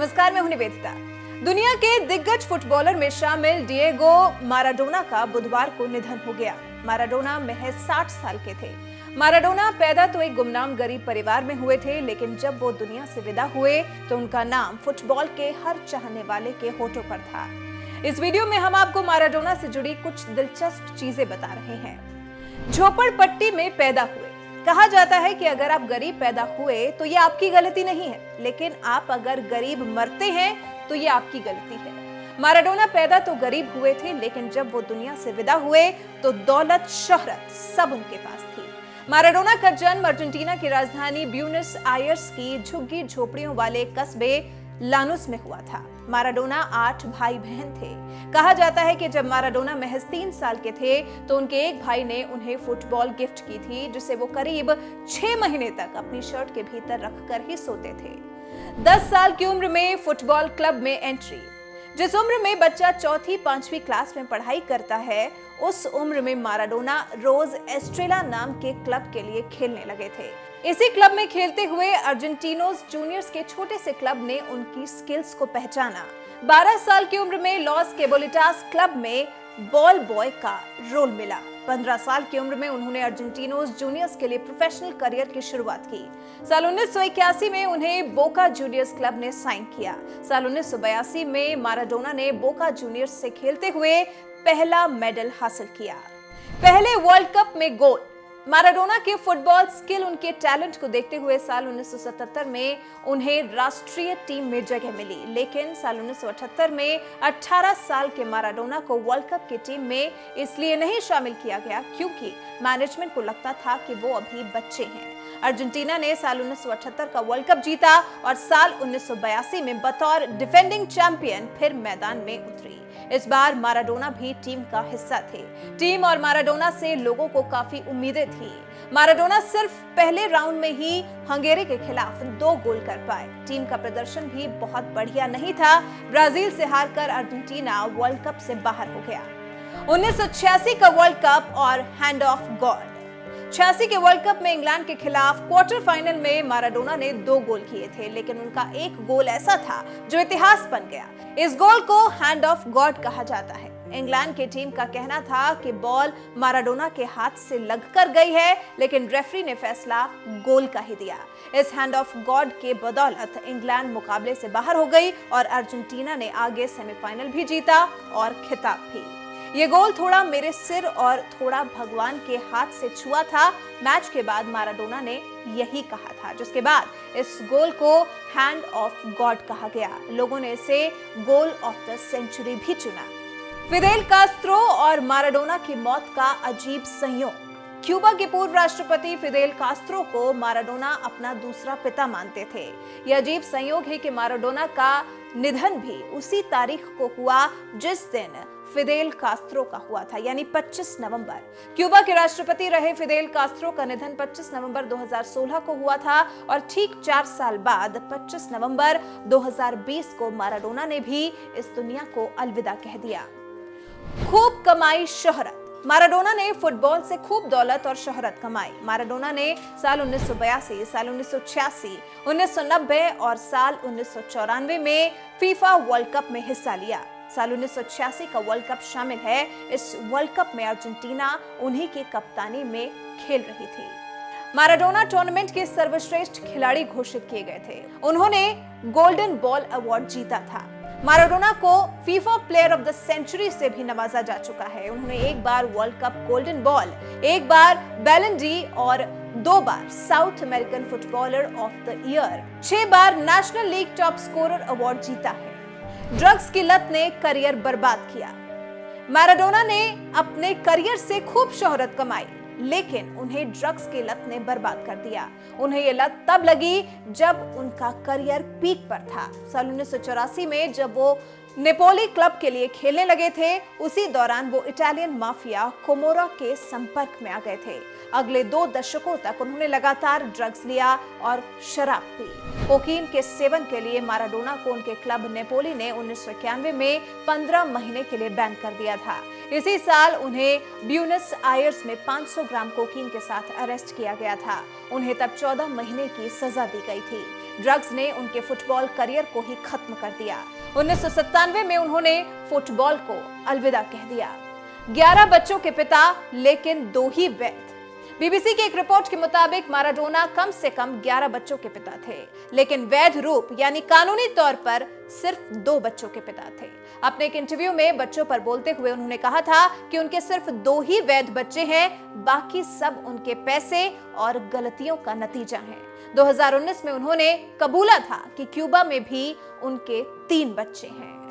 नमस्कार, मैं हूं निवेदिता। दुनिया के दिग्गज फुटबॉलर में शामिल डिएगो माराडोना का बुधवार को निधन हो गया। माराडोना महज 60 साल के थे। माराडोना पैदा तो एक गुमनाम गरीब परिवार में हुए थे, लेकिन जब वो दुनिया से विदा हुए तो उनका नाम फुटबॉल के हर चाहने वाले के होठों पर था। इस वीडियो में हम आपको माराडोना से जुड़ी कुछ दिलचस्प चीजें बता रहे हैं। झोपड़पट्टी में पैदा हुए। कहा जाता है कि अगर आप गरीब पैदा हुए तो ये आपकी गलती नहीं है, लेकिन आप अगर गरीब मरते हैं तो ये आपकी गलती है। माराडोना पैदा तो गरीब हुए थे, लेकिन जब वो दुनिया से विदा हुए तो दौलत, शोहरत सब उनके पास थी। माराडोना का जन्म अर्जेंटीना की राजधानी ब्यूनस आयर्स की झुग्गी झोपड़ियों वाले कस्बे लानुस में हुआ था। माराडोना 8 भाई बहन थे। कहा जाता है कि जब माराडोना महज 3 साल के थे तो उनके एक भाई ने उन्हें फुटबॉल गिफ्ट की थी, जिसे वो करीब 6 महीने तक अपनी शर्ट के भीतर रखकर ही सोते थे। 10 साल की उम्र में फुटबॉल क्लब में एंट्री। जिस उम्र में बच्चा 4th-5वीं क्लास में पढ़ाई करता है, उस उम्र में माराडोना रोज एस्ट्रेला नाम के क्लब के लिए खेलने लगे थे। इसी क्लब में खेलते हुए अर्जेंटिनोज जूनियर्स के छोटे से क्लब ने उनकी स्किल्स को पहचाना। 12 साल की उम्र में लॉस केबोलिटास क्लब में बॉल बॉय का रोल मिला। 15 साल की उम्र में उन्होंने अर्जेंटिनोज जूनियर्स के लिए प्रोफेशनल करियर की शुरुआत की। साल 1981 में उन्हें बोका जूनियर्स क्लब ने साइन किया। साल 1982 में माराडोना ने बोका जूनियर्स से खेलते हुए पहला मेडल हासिल किया। पहले वर्ल्ड कप में गोल। माराडोना के फुटबॉल स्किल, उनके टैलेंट को देखते हुए साल 1977 में उन्हें राष्ट्रीय टीम में जगह मिली, लेकिन साल 1978 में 18 साल के माराडोना को वर्ल्ड कप की टीम में इसलिए नहीं शामिल किया गया क्योंकि मैनेजमेंट को लगता था कि वो अभी बच्चे हैं। अर्जेंटीना ने साल 1978 का वर्ल्ड कप जीता और साल 1982 में बतौर डिफेंडिंग चैंपियन फिर मैदान में उतरी। इस बार माराडोना भी टीम का हिस्सा थे। टीम और माराडोना से लोगों को काफी उम्मीदें थी। माराडोना सिर्फ पहले राउंड में ही हंगेरी के खिलाफ 2 गोल कर पाए। टीम का प्रदर्शन भी बहुत बढ़िया नहीं था। ब्राजील से हारकर अर्जेंटीना वर्ल्ड कप से बाहर हो गया। 1986 का वर्ल्ड कप और हैंड ऑफ गॉड। 86 के वर्ल्ड कप में इंग्लैंड के खिलाफ क्वार्टर फाइनल में माराडोना ने 2 गोल किए थे, लेकिन उनका एक गोल ऐसा था जो इतिहास बन गया। इस गोल को हैंड ऑफ गॉड कहा जाता है। इंग्लैंड की टीम का कहना था कि बॉल माराडोना के हाथ से लगकर गई है, लेकिन रेफरी ने फैसला गोल का ही दिया। इस हैंड ऑफ गॉड के बदौलत इंग्लैंड मुकाबले से बाहर हो गई और अर्जेंटीना ने आगे सेमीफाइनल भी जीता और खिताब भी। ये गोल थोड़ा मेरे सिर और थोड़ा भगवान के हाथ से छुआ था। मैच के बाद माराडोना ने यही कहा था, जिसके बाद इस गोल को हैंड ऑफ गॉड कहा गया। लोगों ने इसे गोल ऑफ द सेंचुरी भी चुना। फिदेल कास्त्रो और माराडोना की मौत का अजीब संयोग। क्यूबा के पूर्व राष्ट्रपति फिदेल कास्त्रो को माराडोना अपना दूसरा पिता मानते थे। यह अजीब संयोग है कि माराडोना का निधन भी उसी तारीख को हुआ जिस दिन फिदेल कास्त्रो का हुआ था, यानी 25 नवंबर। क्यूबा के राष्ट्रपति रहे फिदेल कास्त्रो का निधन 25 नवंबर 2016 को हुआ था और ठीक 4 साल बाद 25 नवंबर 2020 को माराडोना ने भी इस दुनिया को अलविदा कह दिया। खूब कमाई, शोहरत। माराडोना ने फुटबॉल से खूब दौलत और शोहरत कमाई। माराडोना ने साल 1982, साल 1986, 1990 और साल 1994 में फीफा वर्ल्ड कप में हिस्सा लिया। साल 1986 का वर्ल्ड कप शामिल है। इस वर्ल्ड कप में अर्जेंटीना उन्हीं की कप्तानी में खेल रही थी। माराडोना टूर्नामेंट के सर्वश्रेष्ठ खिलाड़ी घोषित किए गए थे। उन्होंने गोल्डन बॉल अवार्ड जीता था। माराडोना को FIFA player of the century से भी नवाजा जा चुका है। उन्होंने एक बार वर्ल्ड कप गोल्डन बॉल, एक बार बैलन डी और 2 बार South American footballer of the year, 6 बार national league top scorer award जीता है। ड्रग्स की लत ने करियर बर्बाद किया। माराडोना ने अपने करियर से खूब शोहरत कमाई, लेकिन उन्हें ड्रग्स की लत ने बर्बाद कर दिया। उन्हें ये लत तब लगी जब उनका करियर पीक पर था। साल 1984 में जब वो नेपोली क्लब के लिए खेलने लगे थे, उसी दौरान वो इटालियन माफिया कोमोरा के संपर्क में आ गए थे। अगले 2 दशकों तक उन्होंने लगातार ड्रग्स लिया और शराब पी। कोकीन के सेवन के लिए माराडोना को उनके क्लब नेपोली ने 1991 में 15 महीने के लिए बैन कर दिया था। इसी साल उन्हें ब्यूनस आयर्स में 500 ग्राम कोकीन के साथ अरेस्ट किया गया था। उन्हें तब 14 महीने की सजा दी गई थी। ड्रग्स ने उनके फुटबॉल करियर को ही खत्म कर दिया। 1997 में उन्होंने फुटबॉल को अलविदा कह दिया। 11 बच्चों के पिता, लेकिन 2 ही वैध। बीबीसी की एक रिपोर्ट के मुताबिक माराडोना कम से कम 11 बच्चों के पिता थे, लेकिन वैध रूप यानी कानूनी तौर पर सिर्फ 2 बच्चों के पिता थे। अपने एक इंटरव्यू में बच्चों पर बोलते हुए उन्होंने कहा था कि उनके सिर्फ 2 ही वैध बच्चे हैं, बाकी सब उनके पैसे और गलतियों का नतीजा है। 2019 में उन्होंने कबूला था कि क्यूबा में भी उनके 3 बच्चे हैं।